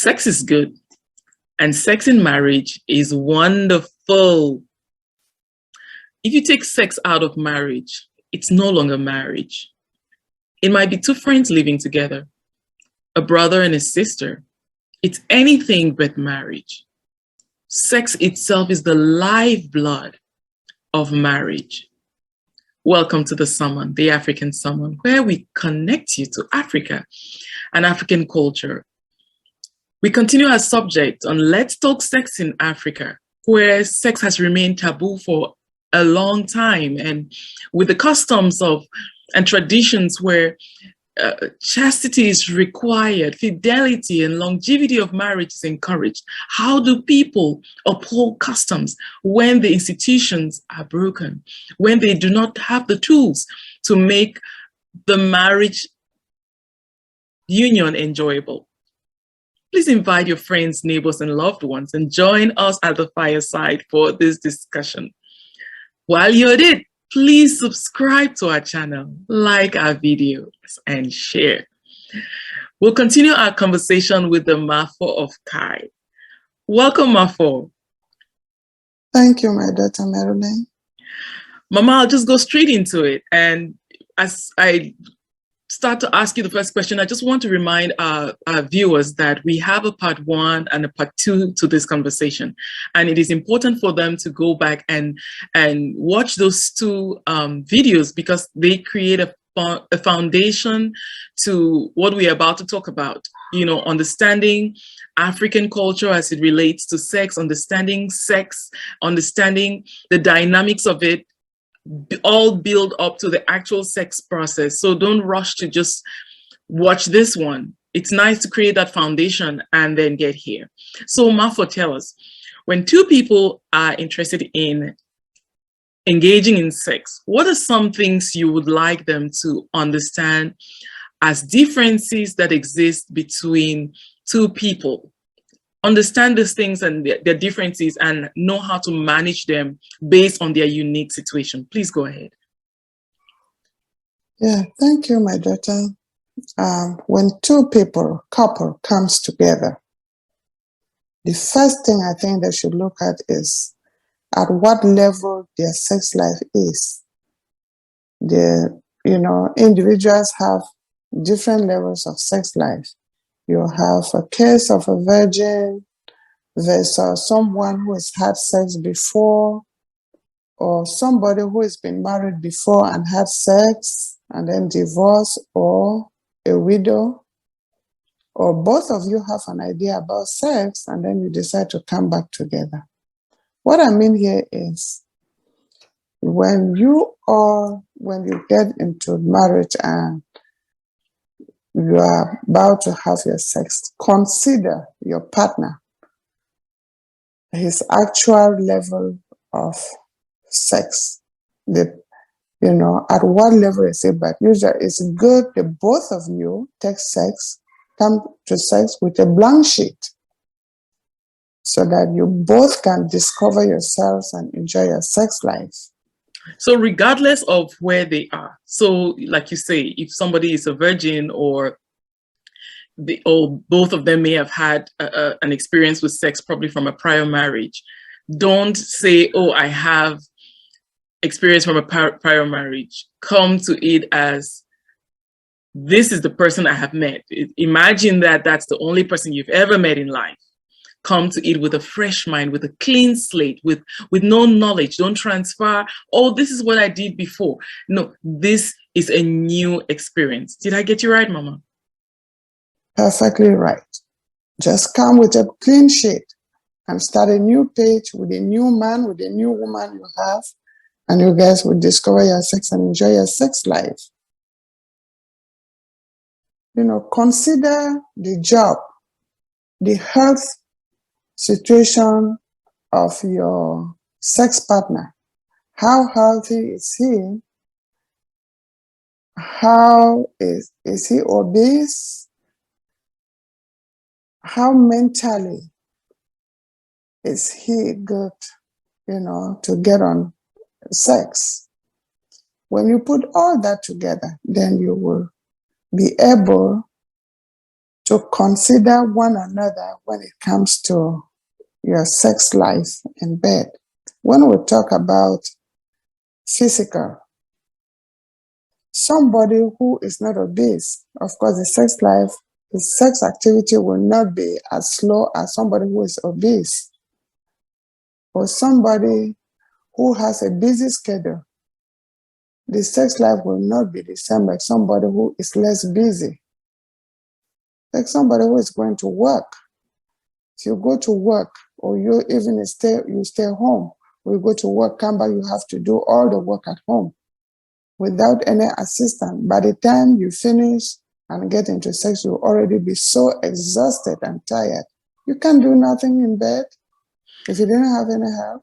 Sex is good, and sex in marriage is wonderful. If you take sex out of marriage, it's no longer marriage. It might be two friends living together, a brother and a sister. It's anything but marriage. Sex itself is the lifeblood of marriage. Welcome to the Summon, the African Summon, where we connect you to Africa and African culture. We continue our subject on Let's Talk Sex in Africa, where sex has remained taboo for a long time, and with the customs of and traditions where chastity is required, fidelity and longevity of marriage is encouraged. How do people uphold customs when the institutions are broken, when they do not have the tools to make the marriage union enjoyable? Please invite your friends, neighbors, and loved ones and join us at the fireside for this discussion. While you're at it, please subscribe to our channel, like our videos, and share. We'll continue our conversation with the Mafo of Kai. Welcome, Mafo. Thank you, my daughter Marilyn. Mama, I'll just go straight into it. And as I start to ask you the first question, I just want to remind our viewers that we have a part 1 and a part 2 to this conversation. And it is important for them to go back and watch those two videos, because they create a foundation to what we're about to talk about. You know, understanding African culture as it relates to sex, understanding the dynamics of it, all build up to the actual sex process. So don't rush to just watch this one. It's nice to create that foundation and then get here. So Mafo, tell us, when two people are interested in engaging in sex, what are some things you would like them to understand as differences that exist between two people? Understand these things and their differences and know how to manage them based on their unique situation. Please go ahead. Yeah, thank you, my daughter. When two couple comes together, the first thing I think they should look at is at what level their sex life is. Individuals have different levels of sex life. You have a case of a virgin versus someone who has had sex before, or somebody who has been married before and had sex and then divorced, or a widow, or both of you have an idea about sex and then you decide to come back together. What I mean here is when you get into marriage and you are about to have your sex, consider your partner, his actual level of sex. At what level is it? But usually it's good that both of you come to sex with a blank sheet, so that you both can discover yourselves and enjoy your sex life. So regardless of where they are, so like you say, if somebody is a virgin or both of them may have had an experience with sex probably from a prior marriage, don't say, oh, I have experience from a prior marriage. Come to it as, this is the person I have met. Imagine that that's the only person you've ever met in life. Come to it with a fresh mind, with a clean slate, with no knowledge. Don't transfer, oh, this is what I did before. No, this is a new experience. Did I get you right, Mama? Perfectly right. Just come with a clean sheet and start a new page with a new man, with a new woman you have, and you guys will discover your sex and enjoy your sex life. Consider the job, the health situation of your sex partner. How healthy is he? How is he obese? How mentally is he good, to get on sex? When you put all that together, then you will be able to consider one another when it comes to your sex life in bed. When we talk about physical, somebody who is not obese, of course, the sex activity will not be as slow as somebody who is obese, or somebody who has a busy schedule. The sex life will not be the same like somebody who is less busy. Like somebody who is going to work. If you go to work, or you stay home, or you go to work, come back, you have to do all the work at home without any assistance. By the time you finish and get into sex, you'll already be so exhausted and tired. You can't do nothing in bed if you didn't have any help.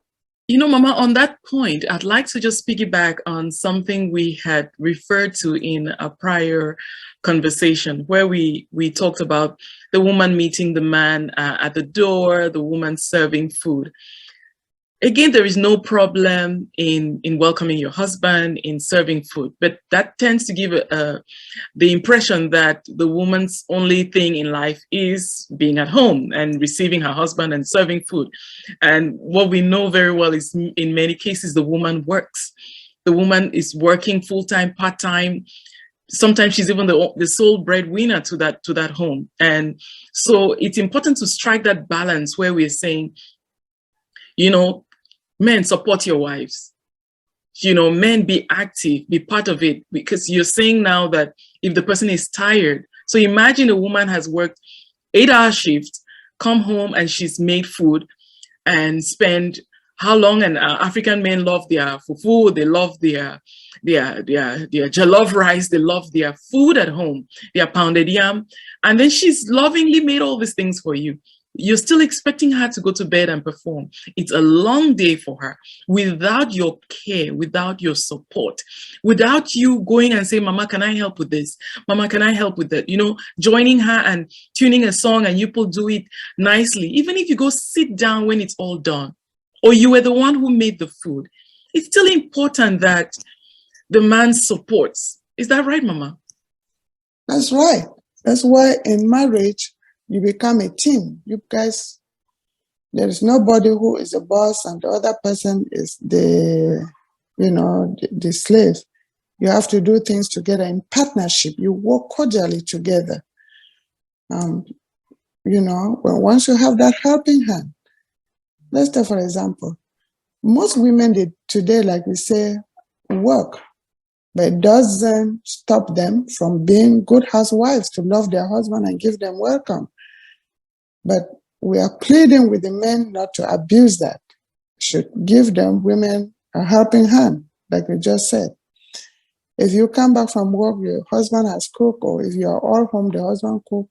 You know, Mama, on that point, I'd like to just piggyback on something we had referred to in a prior conversation where we talked about the woman meeting the man at the door, the woman serving food. Again, there is no problem in welcoming your husband, in serving food, but that tends to give the impression that the woman's only thing in life is being at home and receiving her husband and serving food. And what we know very well is in many cases, the woman works. The woman is working full-time, part-time. Sometimes she's even the sole breadwinner to that home. And so it's important to strike that balance where we're saying, you know, men, support your wives. You know, men, be active, be part of it, because you're saying now that if the person is tired, so imagine a woman has worked 8-hour shifts, come home and she's made food and spend how long? And African men love their fufu, they love their jollof rice, they love their food at home, their pounded yam, and then she's lovingly made all these things for you. You're still expecting her to go to bed and perform. It's a long day for her without your care, without your support, without you going and saying, Mama, can I help with this? Mama, can I help with that? You know, joining her and tuning a song, and you will do it nicely. Even if you go sit down when it's all done, or you were the one who made the food, it's still important that the man supports. Is that right, Mama? That's right. That's why in marriage, you become a team. You guys, there is nobody who is a boss and the other person is the slave. You have to do things together in partnership. You work cordially together. Once you have that helping hand, let's take for example, most women today, like we say, work, but it doesn't stop them from being good housewives, to love their husband and give them welcome. But we are pleading with the men not to abuse that. Should give them, women, a helping hand, like we just said. If you come back from work, your husband has cooked, or if you are all home, the husband cooked,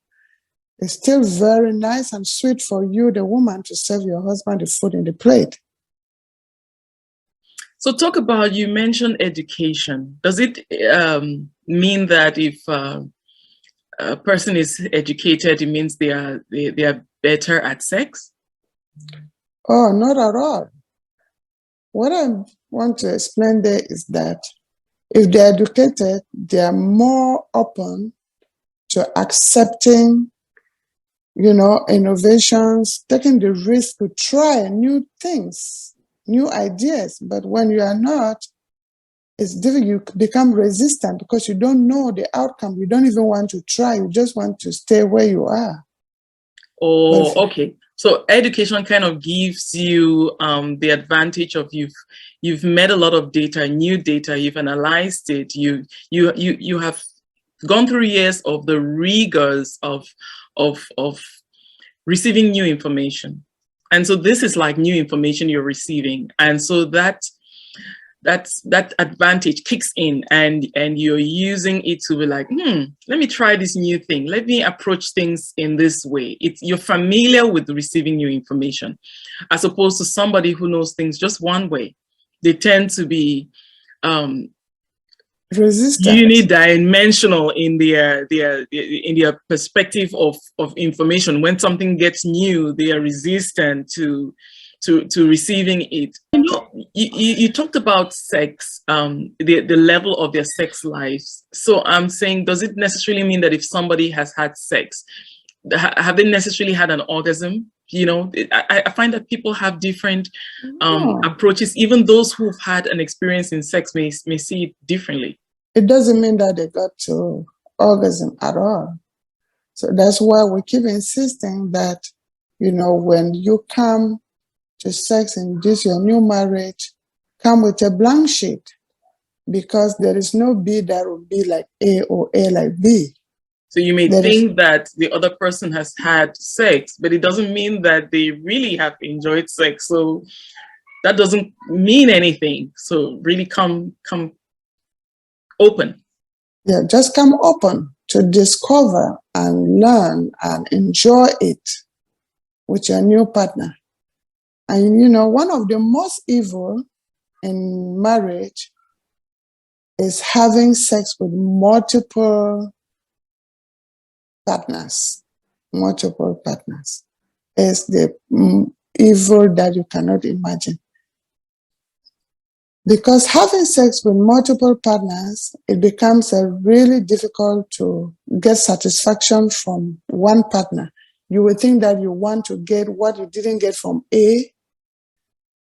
it's still very nice and sweet for you, the woman, to serve your husband the food in the plate. So talk about, you mentioned education. Does it mean that if a person is educated, it means they are better at sex? Oh, not at all. What I want to explain there is that if they're educated, they are more open to accepting, innovations, taking the risk to try new things, new ideas. But when you are not, it's difficult. You become resistant because you don't know the outcome. You don't even want to try. You just want to stay where you are. Oh, okay. So education kind of gives you the advantage of you've met a lot of data, new data, you've analyzed it, you have gone through years of the rigors of receiving new information. And so this is like new information you're receiving. And so that advantage kicks in, and you're using it to be like, let me try this new thing. Let me approach things in this way. You're familiar with receiving new information, as opposed to somebody who knows things just one way. They tend to be resistant, unidimensional in their perspective of information. When something gets new, they are resistant to receiving it. You talked about sex, the level of their sex lives. So I'm saying, does it necessarily mean that if somebody has had sex have they necessarily had an orgasm? You know, I find that people have different approaches. Even those who've had an experience in sex may see it differently. It doesn't mean that they got to orgasm at all. So that's why we keep insisting that, when you come to sex in this your new marriage, come with a blank sheet, because there is no B that will be like A or A like B. So you may think that the other person has had sex, but it doesn't mean that they really have enjoyed sex. So that doesn't mean anything. So really come open. Yeah, just come open to discover and learn and enjoy it with your new partner. And one of the most evil in marriage is having sex with multiple partners. Multiple partners is the evil that you cannot imagine. Because having sex with multiple partners, it becomes really difficult to get satisfaction from one partner. You would think that you want to get what you didn't get from A.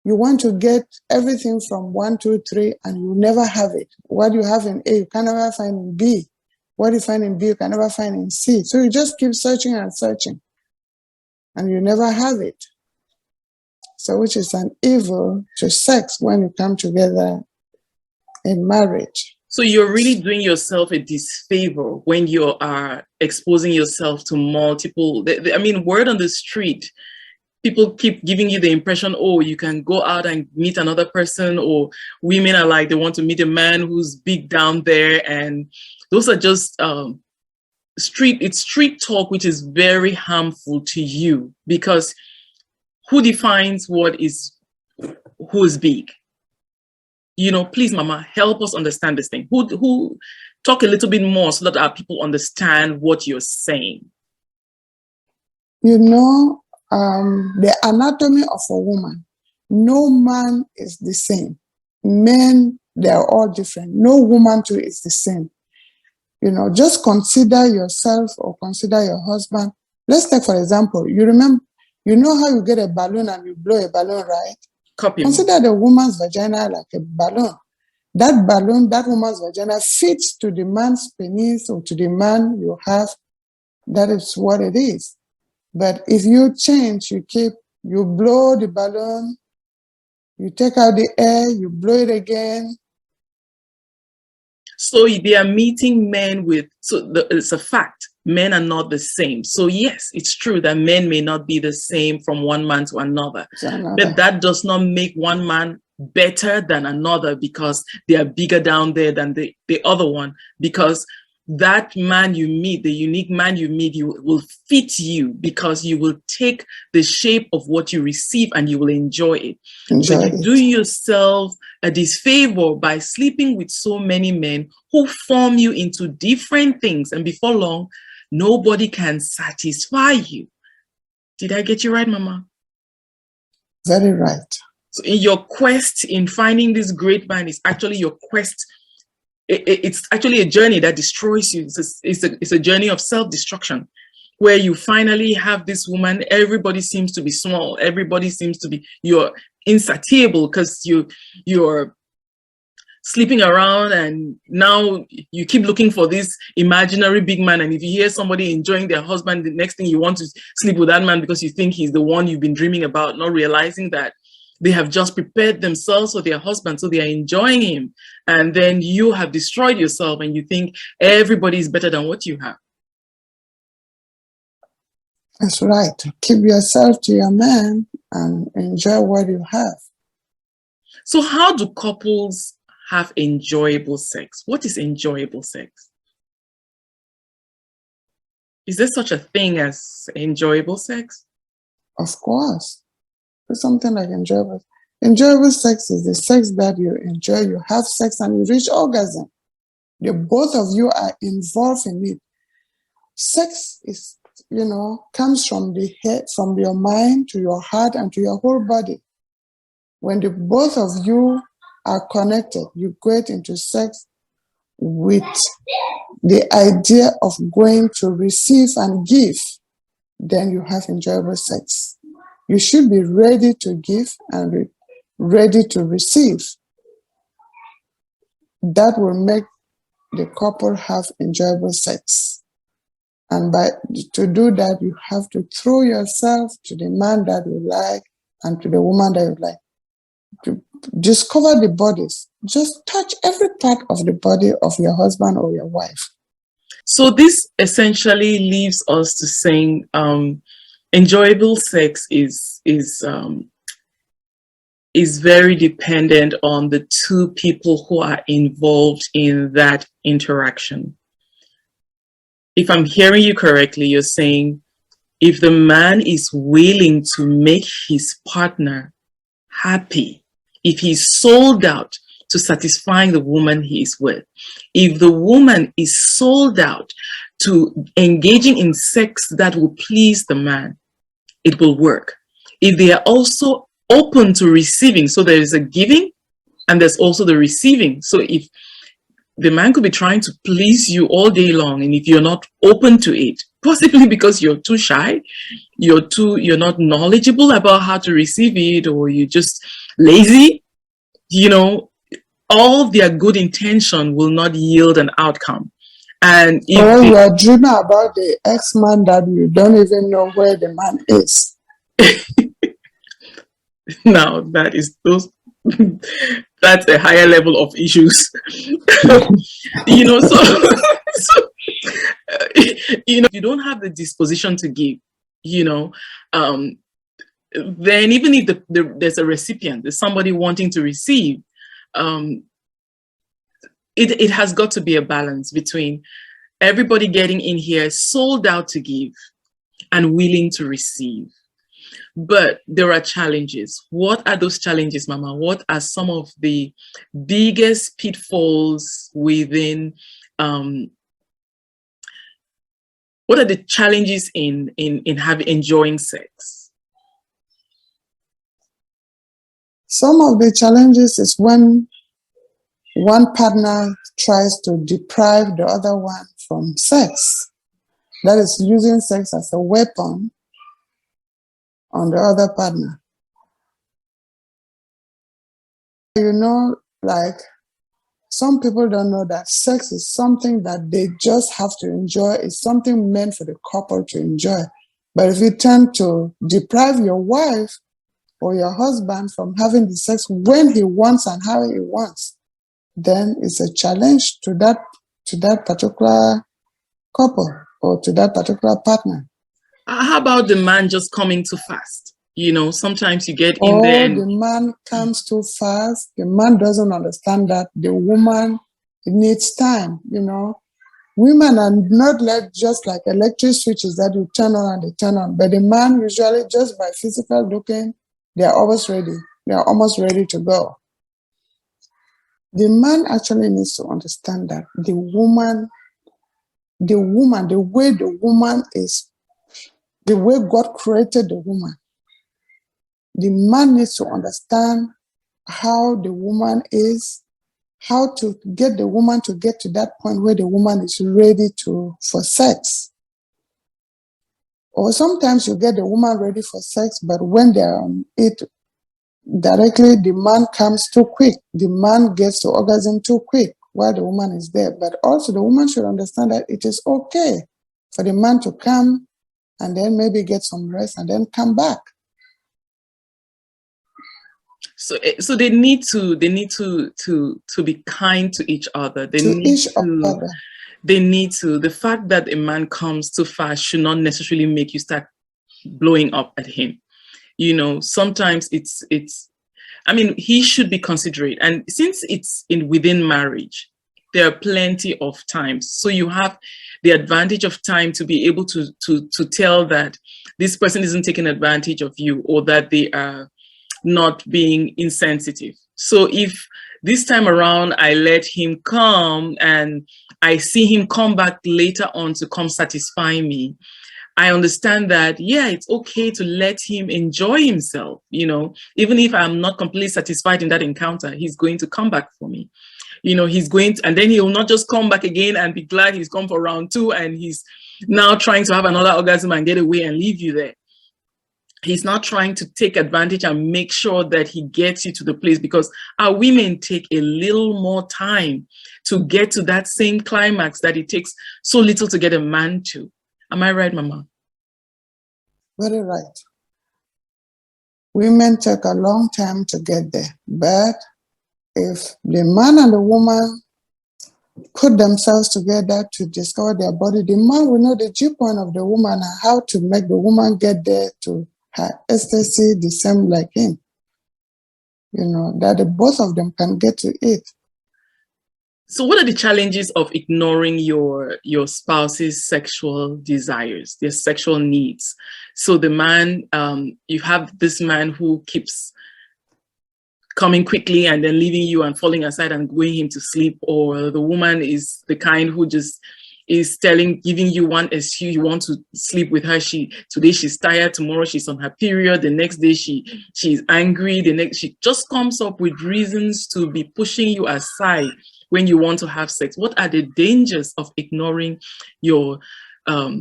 You want to get everything from 1, 2, 3, and you never have it. What you have in A, you can never find in B. What you find in B, you can never find in C. So you just keep searching and searching, and you never have it. So which is an evil to sex when you come together in marriage. So you're really doing yourself a disfavor when you are exposing yourself to multiple, word on the street, people keep giving you the impression, oh, you can go out and meet another person, or women are like, they want to meet a man who's big down there. And those are just street talk, which is very harmful to you, because who defines who is big? Please, Mama, help us understand this thing. Who talk a little bit more so that our people understand what you're saying. The anatomy of a woman, no man is the same. Men, they are all different. No woman too is the same. Just consider yourself or consider your husband. Let's take, for example, you know how you get a balloon and you blow a balloon, right? Copy. Consider the woman's vagina like a balloon. That woman's vagina fits to the man's penis or to the man you have. That is what it is. But if you change, you blow the balloon, you take out the air, you blow it again. So they are meeting men it's a fact. Men are not the same. So yes, it's true that men may not be the same from one man to another. But that does not make one man better than another because they are bigger down there than the other one. Because that man you meet, the unique man you meet, you will fit you because you will take the shape of what you receive and you will enjoy it. But you do yourself a disfavor by sleeping with so many men who form you into different things. And before long, nobody can satisfy you. Did I get you right, Mama? Very right. So in your quest in finding this great man is actually your quest. It's actually a journey that destroys you. It's a journey of self-destruction where you finally have this woman. Everybody seems to be small. Everybody seems to be, you're insatiable because you're sleeping around, and now you keep looking for this imaginary big man. And if you hear somebody enjoying their husband, the next thing you want to sleep with that man because you think he's the one you've been dreaming about, not realizing that they have just prepared themselves for their husband, so they are enjoying him. And then you have destroyed yourself and you think everybody is better than what you have. That's right. Keep yourself to your man and enjoy what you have. So how do couples have enjoyable sex? What is enjoyable sex? Is there such a thing as enjoyable sex? Of course. There's something like enjoyable. Enjoyable sex is the sex that you enjoy. You have sex and you reach orgasm. Both of you are involved in it. Sex is, comes from the head, from your mind to your heart and to your whole body. When the both of you are connected, you get into sex with the idea of going to receive and give. then you have enjoyable sex. You should be ready to give and ready to receive. That will make the couple have enjoyable sex. And to do that, you have to throw yourself to the man that you like and to the woman that you like. To discover the bodies. Just touch every part of the body of your husband or your wife. So this essentially leaves us to saying enjoyable sex is very dependent on the two people who are involved in that interaction. If I'm hearing you correctly, you're saying if the man is willing to make his partner happy, if he's sold out to satisfying the woman he is with, if the woman is sold out to engaging in sex that will please the man, it will work. If they are also open to receiving, so there is a giving and there's also the receiving. So if the man could be trying to please you all day long, and if you're not open to it, possibly because you're too shy, you're not knowledgeable about how to receive it, or you're just lazy, all their good intention will not yield an outcome. And if you are dreaming about the ex-man that you don't even know where the man is. Now that's a higher level of issues. So if you don't have the disposition to give, then even if there's a recipient, there's somebody wanting to receive, it has got to be a balance between everybody getting in here sold out to give and willing to receive. But there are challenges. What are those challenges, Mama? What are some of the biggest pitfalls within, what are the challenges in enjoying sex? Some of the challenges is when one partner tries to deprive the other one from sex. That is using sex as a weapon on the other partner. Like some people don't know that sex is something that they just have to enjoy. It's something meant for the couple to enjoy. But if you tend to deprive your wife or your husband from having the sex when he wants and how he wants, then it's a challenge to that particular couple or to that particular partner. How about the man just coming too fast? Sometimes you get in there and the man comes too fast. The man doesn't understand that the woman needs time. Women are not just like electric switches that you turn on and they turn on. But the man usually, just by physical looking, they are always ready. They are almost ready to go. The man actually needs to understand that the way the woman is, the way God created the woman, the man needs to understand how the woman is, how to get the woman to get to that point where the woman is ready for sex. Or sometimes you get the woman ready for sex, but when they're on it directly, the man comes too quick. The man gets to orgasm too quick while the woman is there. But also the woman should understand that it is okay for the man to come and then maybe get some rest and then come back. So they need to be kind to each other. They need to. The fact that a man comes too fast should not necessarily make you start blowing up at him. Sometimes he should be considerate. And since it's within marriage, there are plenty of times. So you have the advantage of time to be able to tell that this person isn't taking advantage of you, or that they are not being insensitive. So if this time around I let him come and I see him come back later on to come satisfy me, I understand that, yeah, it's okay to let him enjoy himself. Even if I'm not completely satisfied in that encounter, he's going to come back for me. he's going to, and then he'll not just come back again and be glad he's come for round 2 and he's now trying to have another orgasm and get away and leave you there. He's not trying to take advantage and make sure that he gets you to the place, because our women take a little more time to get to that same climax that it takes so little to get a man to. Am I right, Mama? Very right. Women take a long time to get there, but if the man and the woman put themselves together to discover their body, the man will know the due point of the woman and how to make the woman get there to her ecstasy the same like him. That the both of them can get to it. So what are the challenges of ignoring your spouse's sexual desires, their sexual needs? So the man, you have this man who keeps coming quickly and then leaving you and falling aside and going him to sleep, or the woman is the kind who just is giving you one excuse, you want to sleep with her. Today she's tired, tomorrow she's on her period, the next day she's angry, she just comes up with reasons to be pushing you aside when you want to have sex. What are the dangers of ignoring your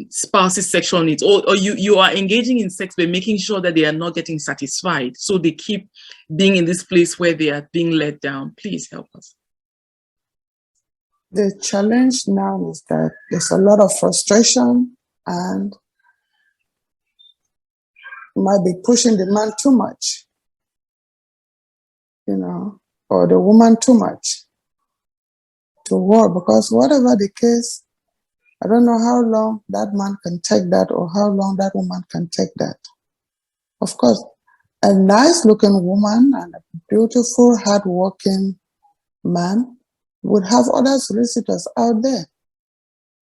spouse's sexual needs? Or you are engaging in sex by making sure that they are not getting satisfied, so they keep being in this place where they are being let down. Please help us. The challenge now is that there's a lot of frustration and might be pushing the man too much, or the woman too much to war, because whatever the case, I don't know how long that man can take that or how long that woman can take that. Of course, a nice looking woman and a beautiful, hardworking man would have other solicitors out there.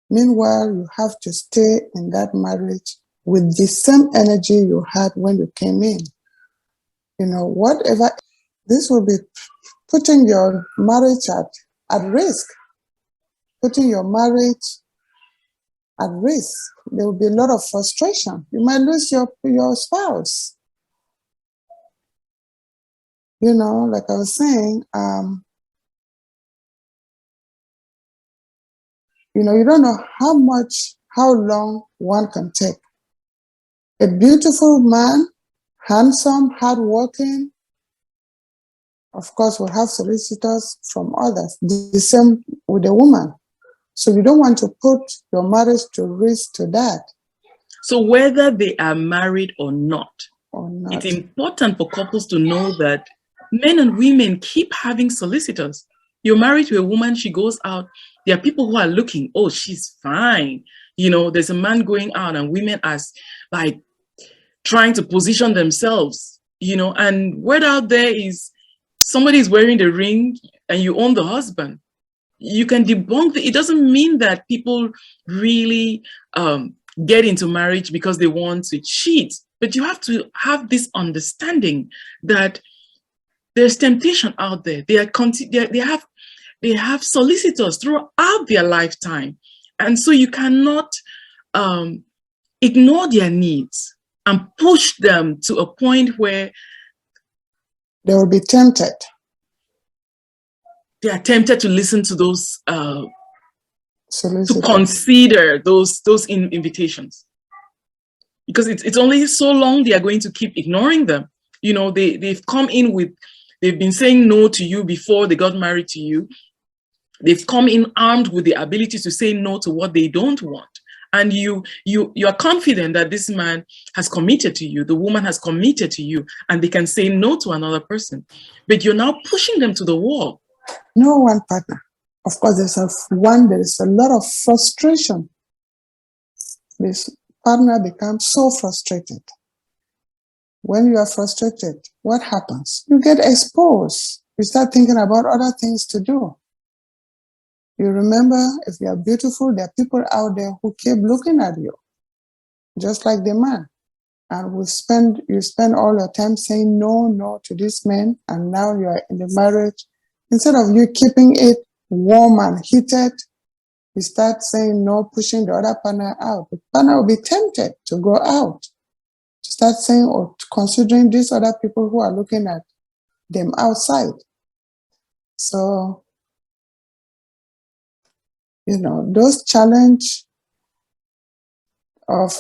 Meanwhile, you have to stay in that marriage with the same energy you had when you came in. Whatever, this will be putting your marriage at risk, putting your marriage at risk. There will be a lot of frustration. You might lose your spouse. Like I was saying, you don't know how long one can take. A beautiful man, handsome, hardworking, of course, will have solicitors from others. The same with a woman. So you don't want to put your marriage to risk to that. So whether they are married or not, it's important for couples to know that men and women keep having solicitors. You're married to a woman, she goes out, there are people who are looking, oh, she's fine. There's a man going out and women are like trying to position themselves, and word out there is somebody's wearing the ring and you own the husband. You can debunk it doesn't mean that people really get into marriage because they want to cheat, but you have to have this understanding that there's temptation out there. They have solicitors throughout their lifetime, and so you cannot ignore their needs and push them to a point where they will be tempted. They are tempted to listen to those, to consider those invitations, because it's only so long they are going to keep ignoring them. They've come in with, they've been saying no to you before they got married to you. They've come in armed with the ability to say no to what they don't want. And you are confident that this man has committed to you, the woman has committed to you, and they can say no to another person. But you're now pushing them to the wall. No one partner. Of course, there is a lot of frustration. This partner becomes so frustrated. When you are frustrated, what happens? You get exposed. You start thinking about other things to do. You remember, if you are beautiful, there are people out there who keep looking at you, just like the man. And you spend all your time saying no to this man, and now you are in the marriage. Instead of you keeping it warm and heated, you start saying no, pushing the other partner out. The partner will be tempted to go out, to start saying or considering these other people who are looking at them outside. So Those challenge of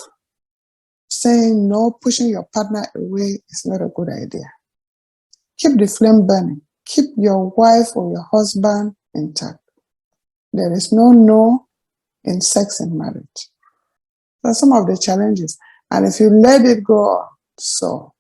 saying no, pushing your partner away is not a good idea. Keep the flame burning. Keep your wife or your husband intact. There is no in sex and marriage. That's some of the challenges. And if you let it go on, so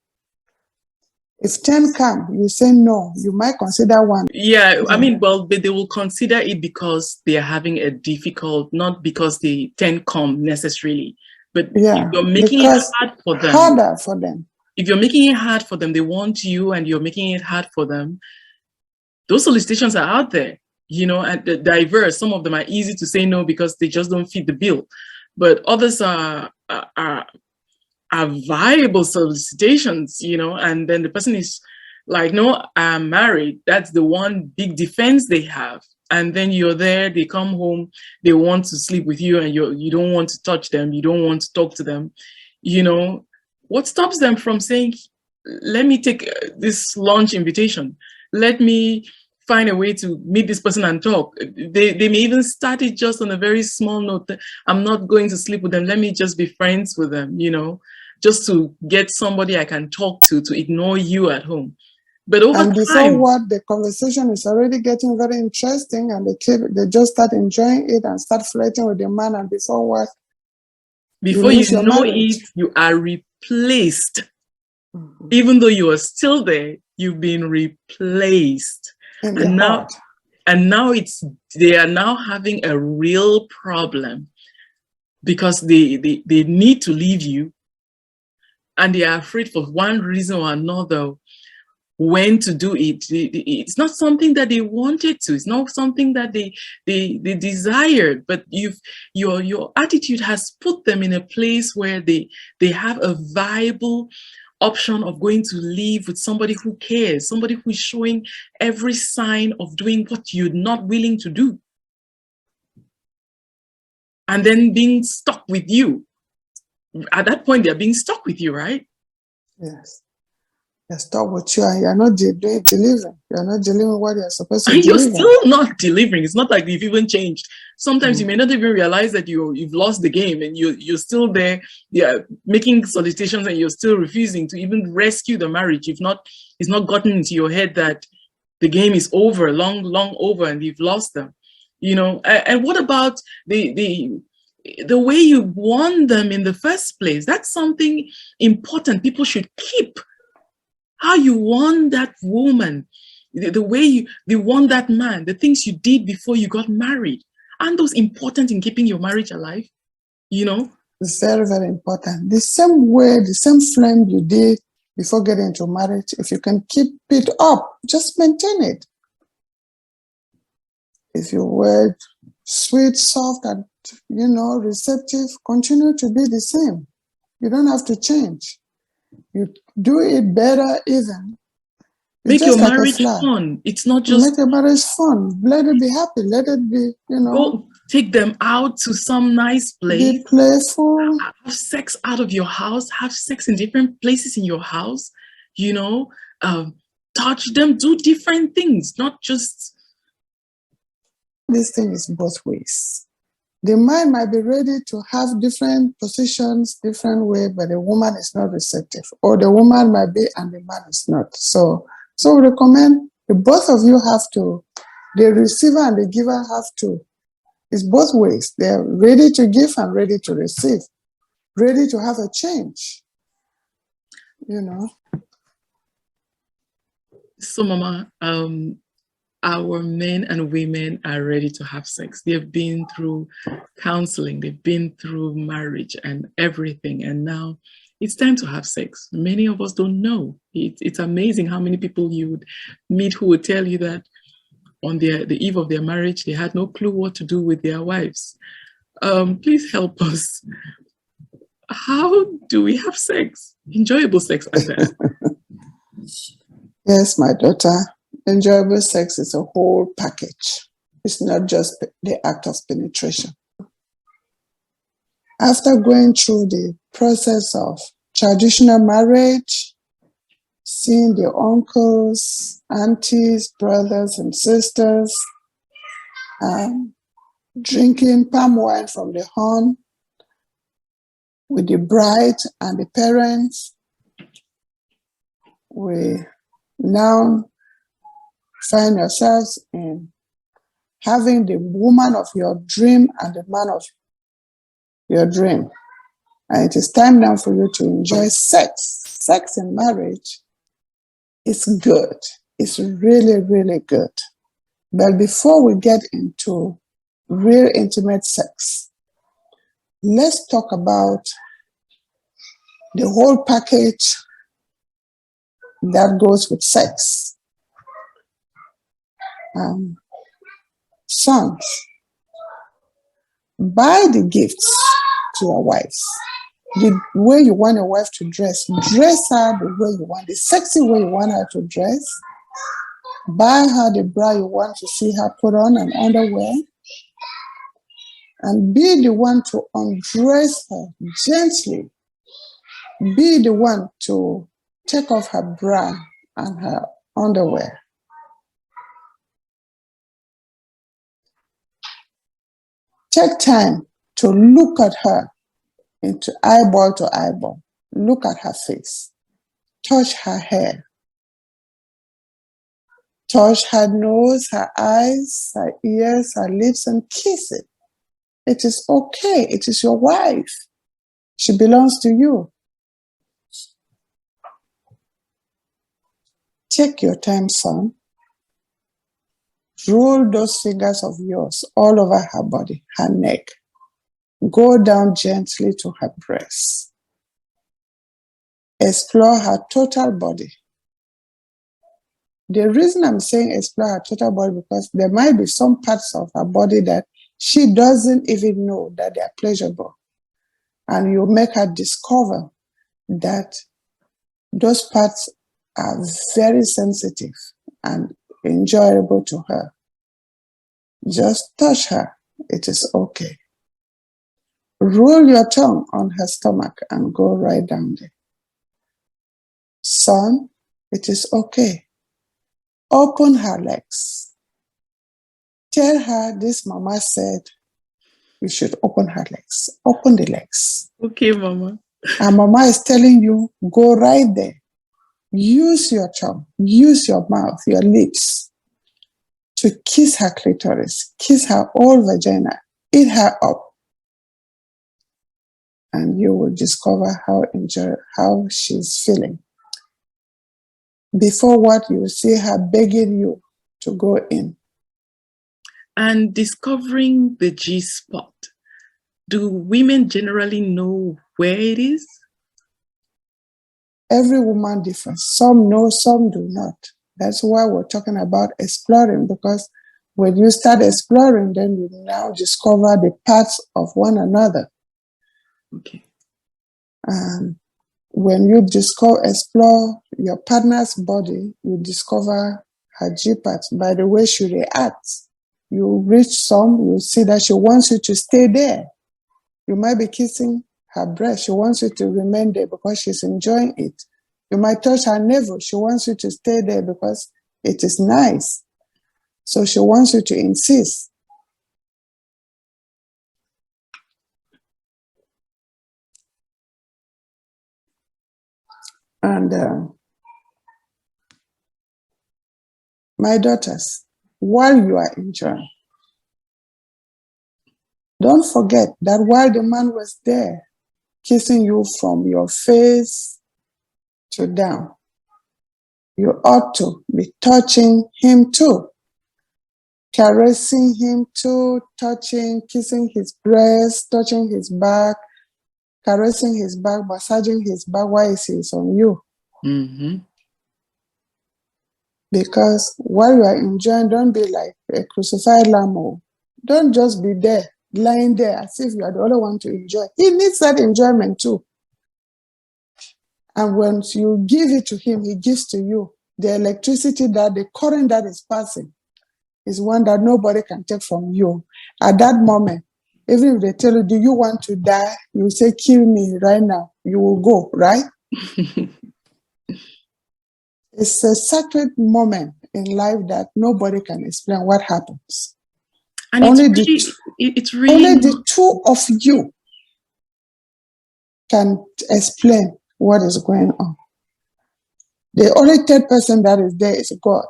if 10 come, you say no, you might consider one. Yeah, I mean, well, they will consider it because they are having a difficult, not because the 10 come necessarily, but if you're making it hard for them. Harder for them. If you're making it hard for them, they want you and you're making it hard for them. Those solicitations are out there, and they're diverse. Some of them are easy to say no because they just don't fit the bill, but others are viable solicitations, and then the person is like, no, I'm married. That's the one big defense they have. And then you're there, they come home, they want to sleep with you and you don't want to touch them, you don't want to talk to them. What stops them from saying, let me take this lunch invitation, let me find a way to meet this person and talk. They may even start it just on a very small note. I'm not going to sleep with them, let me just be friends with them, just to get somebody I can talk to ignore you at home. But over and before time, the conversation is already getting very interesting, and they just start enjoying it and start flirting with the man, and before you know it, you are replaced. Mm-hmm. Even though you are still there, you've been replaced. And now they are now having a real problem because they need to leave you. And they are afraid for one reason or another when to do it. It's not something that they wanted to. It's not something that they desired. But your attitude has put them in a place where they have a viable option of going to live with somebody who cares, somebody who is showing every sign of doing what you're not willing to do, and then being stuck with you. At that point, they're being stuck with you, right? Yes. They're stuck with you and you're not delivering. You're not delivering what you're supposed to deliver. You're still not delivering. It's not like you've even changed. Sometimes you may not even realize that you've lost the game and you're still there, making solicitations, and you're still refusing to even rescue the marriage. It's not gotten into your head that the game is over, long over, and you've lost them. And what about the way you won them in the first place? That's something important people should keep. How you won that woman, the way you won that man, the things you did before you got married. Aren't those important in keeping your marriage alive? It's very, very important. The same way, the same flame you did before getting into marriage, if you can keep it up, just maintain it. If you were sweet, soft, and receptive, continue to be the same. You don't have to change. You do it better even. Make your marriage fun. It's not just... Make your marriage fun. Let it be happy. Let it be, Go take them out to some nice place. Be playful. Have sex out of your house. Have sex in different places in your house. Touch them. Do different things, not just... This thing is both ways. The man might be ready to have different positions, different way, but the woman is not receptive. Or the woman might be and the man is not. So we recommend both of you have to, the receiver and the giver have to. It's both ways. They're ready to give and ready to receive. Ready to have a change. So, Mama, our men and women are ready to have sex. They've been through counseling, they've been through marriage and everything, and now it's time to have sex. Many of us don't know. It's amazing how many people you would meet who would tell you that on the eve of their marriage, they had no clue what to do with their wives. Please help us. How do we have sex? Enjoyable sex at that. Yes, my daughter. Enjoyable sex is a whole package. It's not just the act of penetration. After going through the process of traditional marriage, seeing the uncles, aunties, brothers, and sisters, drinking palm wine from the horn with the bride and the parents. We now find yourselves in having the woman of your dream and the man of your dream. And it is time now for you to enjoy sex. Sex in marriage is good. It's really, really good. But before we get into real intimate sex, let's talk about the whole package that goes with sex. Sons, buy the gifts to your wives. The way you want your wife to dress her the way you want, the sexy way you want her to dress. Buy her the bra you want to see her put on and underwear. And be the one to undress her gently. Be the one to take off her bra and her underwear. Take time to look at her into eyeball to eyeball. Look at her face. Touch her hair. Touch her nose, her eyes, her ears, her lips, and kiss it. It is okay. It is your wife. She belongs to you. Take your time, son. Roll those fingers of yours all over her body, her neck. Go down gently to her breasts. Explore her total body. The reason I'm saying explore her total body because there might be some parts of her body that she doesn't even know that they are pleasurable. And you make her discover that those parts are very sensitive and enjoyable to her. Just touch her. It is okay. Roll your tongue on her stomach and go right down there. Son, it is okay. Open her legs. Tell her this mama said you should open her legs. Open the legs. Okay, mama. And mama is telling you, go right there. Use your tongue, use your mouth, your lips to kiss her clitoris, kiss her whole vagina, eat her up. And you will discover how she's feeling. Before what, you will see her begging you to go in. And discovering the G spot. Do women generally know where it is? Every woman differs. Some know, some do not. That's why we're talking about exploring, because when you start exploring, then you now discover the parts of one another. Okay. When you explore your partner's body, you discover her G parts by the way she reacts. You reach some, you see that she wants you to stay there. You might be kissing her breast. She wants you to remain there because she's enjoying it. You might touch her navel. She wants you to stay there because it is nice. So she wants you to insist. And my daughters, while you are enjoying, don't forget that while the man was there, kissing you from your face to down, you ought to be touching him too, caressing him too, touching, kissing his breast, touching his back, caressing his back, massaging his back while he is on you. Mm-hmm. Because while you are enjoying, don't be like a crucified lamb. Don't just be there, lying there as if you are the only one to enjoy. He needs that enjoyment too. And when you give it to him, he gives to you. The electricity, the current that is passing is one that nobody can take from you. At that moment, even if they tell you, do you want to die? You say, kill me right now. You will go, right? It's a sacred moment in life that nobody can explain what happens. And Only it's really only the not, two of you can explain what is going on. The only third person that is there is God.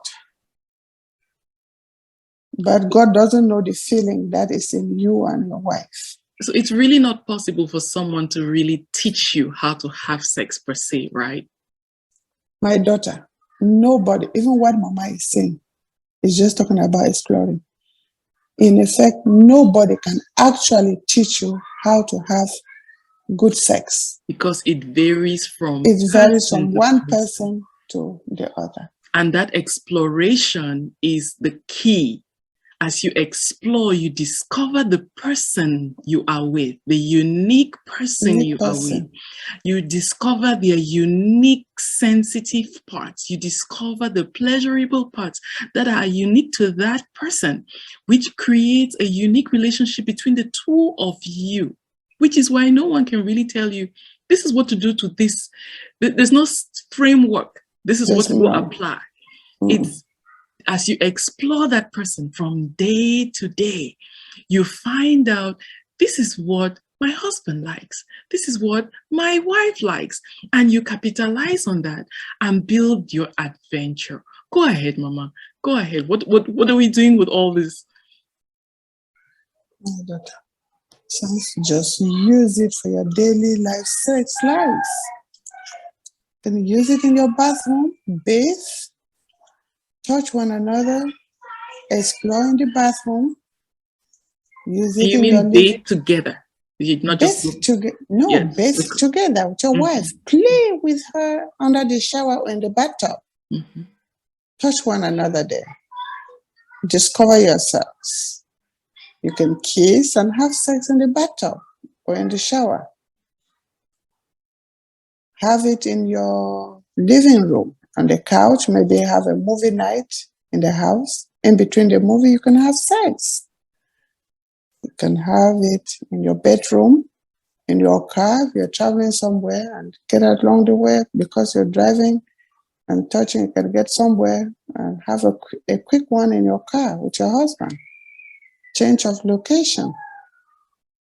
But God doesn't know the feeling that is in you and your wife. so it's really not possible for someone to really teach you how to have sex per se, right? My daughter, nobody, even what Mama is saying, is just talking about exploring. In effect, nobody can actually teach you how to have good sex. Because it varies from It varies person from to one person. person to the other. And that exploration is the key. As you explore, you discover the person you are with, the unique person Unique you are with. person. You discover their unique sensitive parts. You discover the pleasurable parts that are unique to that person, which creates a unique relationship between the two of you, which is why no one can really tell you, this is what to do to this. There's no framework. This is what There's to go no. apply. Mm. It's as you explore that person from day to day, you find out this is what my husband likes. This is what my wife likes. And you capitalize on that and build your adventure. Go ahead, Mama. Go ahead. What are we doing with all this? My daughter, just use it for your daily life sex lives. You can use it in your bathroom, bathe, touch one another, explore in the bathroom, use Do it you in your mean living. date together? You not just Bathe go, together. No, yes. bathe together with your wife. Play with her under the shower or in the bathtub. Touch one another there. Discover yourselves. You can kiss and have sex in the bathtub or in the shower. Have it in your living room, on the couch. Maybe have a movie night in the house. In between the movie, you can have sex. You can have it in your bedroom, in your car, if you're traveling somewhere and get along the way because you're driving and touching, you can get somewhere and have a quick one in your car with your husband. Change of location,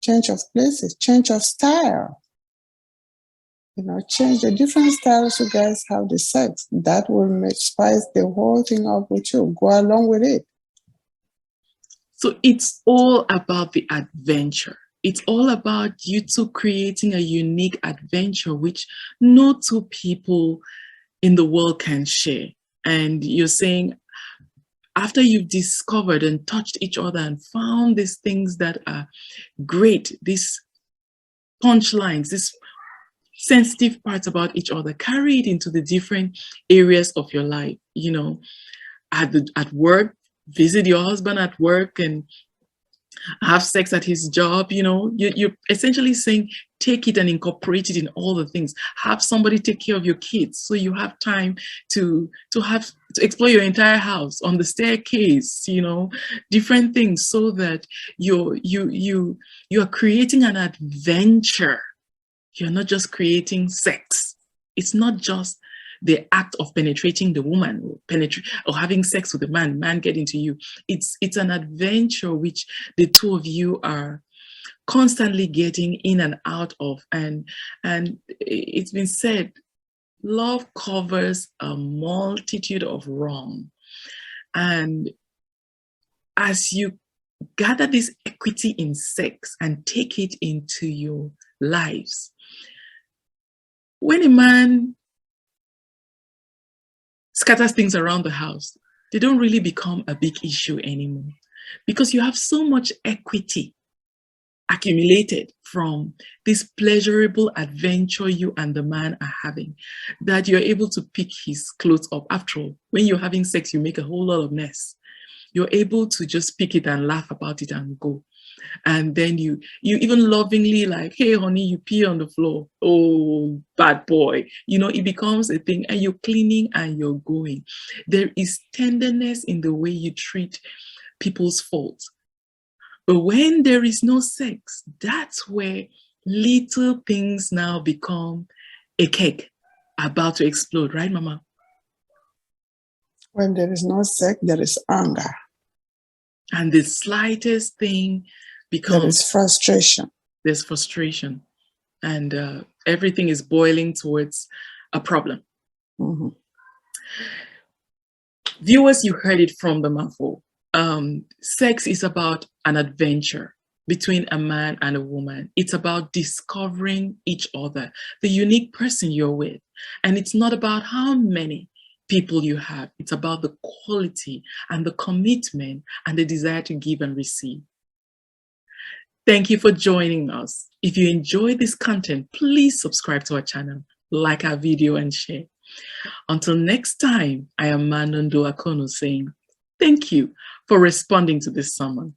change of places, change of style. Change the different styles you guys have the sex. That will spice the whole thing up with you. Go along with it. So it's all about the adventure. It's all about you two creating a unique adventure which no two people in the world can share. And you're saying, after you've discovered and touched each other and found these things that are great, these punchlines, these sensitive parts about each other, carry it into the different areas of your life. At work, visit your husband at work and have sex at his job. You're essentially saying take it and incorporate it in all the things. Have somebody take care of your kids so you have time to explore your entire house on the staircase, different things, so that you are creating an adventure. You're not just creating sex. It's not just the act of penetrating the woman, or having sex with the man getting to you. It's an adventure which the two of you are constantly getting in and out of. And it's been said, love covers a multitude of wrong. And as you gather this equity in sex and take it into your lives, when a man scatters things around the house, they don't really become a big issue anymore, because you have so much equity accumulated from this pleasurable adventure you and the man are having, that you're able to pick his clothes up. After all, when you're having sex, you make a whole lot of mess. You're able to just pick it and laugh about it and go. And then you even lovingly, like, hey honey, you pee on the floor, oh bad boy, it becomes a thing, and you're cleaning and you're going. There is tenderness in the way you treat people's faults. But when there is no sex, that's where little things now become a cake about to explode, right, Mama? When there is no sex, there is anger. And the slightest thing There becomes, is frustration. there's frustration, and everything is boiling towards a problem. Mm-hmm. Viewers, you heard it from the mouthful. Sex is about an adventure between a man and a woman. It's about discovering each other, the unique person you're with. And it's not about how many people you have, it's about the quality and the commitment and the desire to give and receive. Thank you for joining us. If you enjoy this content, please subscribe to our channel, like our video, and share. Until next time, I am Manondo Akono saying thank you for responding to this sermon.